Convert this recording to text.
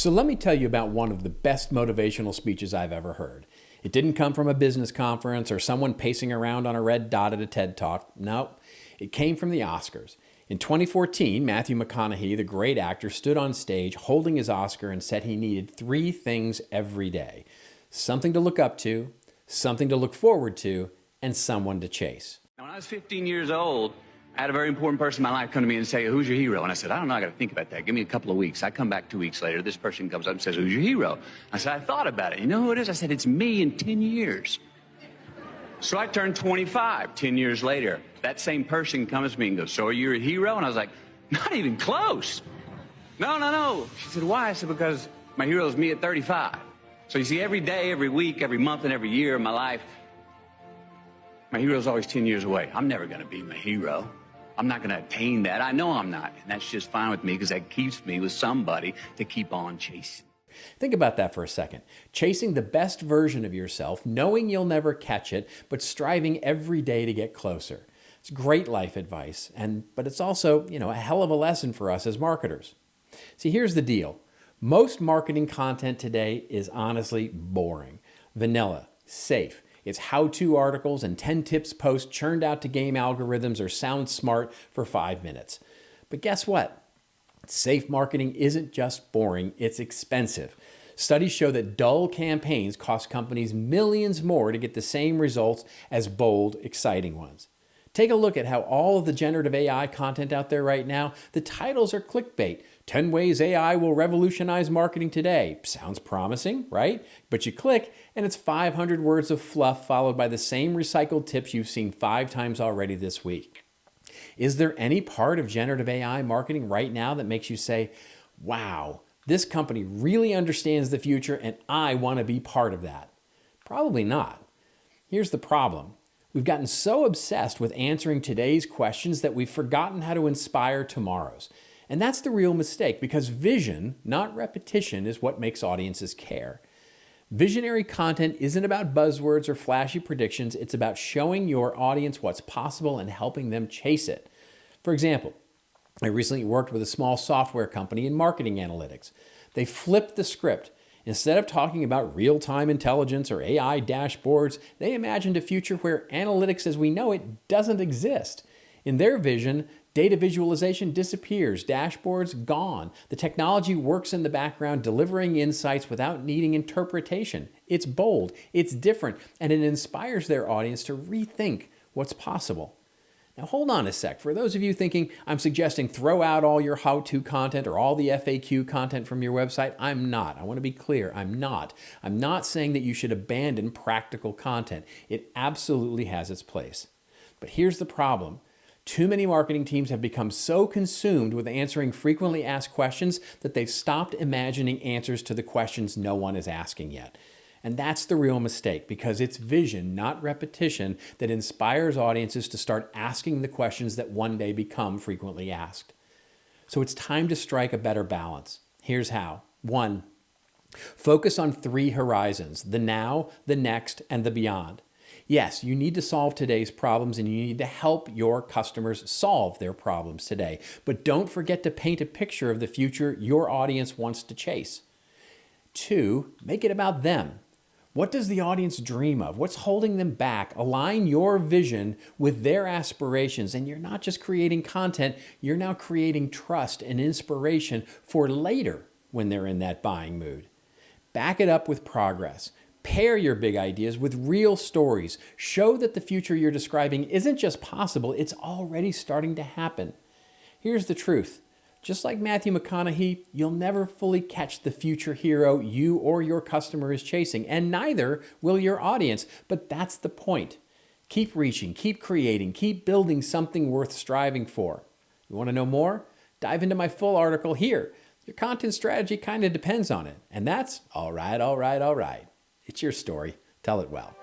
So let me tell you about one of the best motivational speeches I've ever heard. It didn't come from a business conference or someone pacing around on a red dot at a TED Talk. No, it came from the Oscars. In 2014, Matthew McConaughey, the great actor, stood on stage holding his Oscar and said he needed 3 things every day: something to look up to, something to look forward to, and someone to chase. Now, when I was 15 years old, I had a very important person in my life come to me and say, "Who's your hero?" And I said, "I don't know, I got to think about that. Give me a couple of weeks." I come back 2 weeks later, this person comes up and says, "Who's your hero?" I said, "I thought about it. You know who it is?" I said, "It's me in 10 years. So I turned 25 10 years later. That same person comes to me and goes, "So are you a hero?" And I was like, "Not even close. No. She said, "Why?" I said, "Because my hero is me at 35. So you see, every day, every week, every month, and every year of my life, my hero is always 10 years away. I'm never going to be my hero. I'm not going to attain that. I know I'm not. And that's just fine with me because that keeps me with somebody to keep on chasing." Think about that for a second. Chasing the best version of yourself, knowing you'll never catch it, but striving every day to get closer. It's great life advice, but it's also, a hell of a lesson for us as marketers. See, here's the deal. Most marketing content today is honestly boring, vanilla, safe. It's how-to articles and 10 tips posts churned out to game algorithms or sound smart for 5 minutes. But guess what? Safe marketing isn't just boring, it's expensive. Studies show that dull campaigns cost companies millions more to get the same results as bold, exciting ones. Take a look at how all of the generative AI content out there right now, the titles are clickbait. 10 ways AI will revolutionize marketing today. Sounds promising, right? But you click and it's 500 words of fluff followed by the same recycled tips you've seen 5 times already this week. Is there any part of generative AI marketing right now that makes you say, "Wow, this company really understands the future and I want to be part of that"? Probably not. Here's the problem. We've gotten so obsessed with answering today's questions that we've forgotten how to inspire tomorrow's. And that's the real mistake, because vision, not repetition, is what makes audiences care. Visionary content isn't about buzzwords or flashy predictions. It's about showing your audience what's possible and helping them chase it. For example, I recently worked with a small software company in marketing analytics. They flipped the script. Instead of talking about real-time intelligence or AI dashboards, they imagined a future where analytics as we know it doesn't exist. In their vision, data visualization disappears, dashboards gone. The technology works in the background, delivering insights without needing interpretation. It's bold, it's different, and it inspires their audience to rethink what's possible. Now hold on a sec. For those of you thinking I'm suggesting throw out all your how-to content or all the FAQ content from your website, I'm not. I want to be clear, I'm not. I'm not saying that you should abandon practical content. It absolutely has its place. But here's the problem. Too many marketing teams have become so consumed with answering frequently asked questions that they've stopped imagining answers to the questions no one is asking yet. And that's the real mistake, because it's vision, not repetition, that inspires audiences to start asking the questions that one day become frequently asked. So it's time to strike a better balance. Here's how. 1, focus on 3 horizons: the now, the next, and the beyond. Yes, you need to solve today's problems and you need to help your customers solve their problems today. But don't forget to paint a picture of the future your audience wants to chase. 2, make it about them. What does the audience dream of? What's holding them back? Align your vision with their aspirations, and you're not just creating content, you're now creating trust and inspiration for later when they're in that buying mood. Back it up with progress. Pair your big ideas with real stories. Show that the future you're describing isn't just possible, it's already starting to happen. Here's the truth. Just like Matthew McConaughey, you'll never fully catch the future hero you or your customer is chasing, and neither will your audience, but that's the point. Keep reaching, keep creating, keep building something worth striving for. You want to know more? Dive into my full article here. Your content strategy kind of depends on it, and that's all right. It's your story. Tell it well.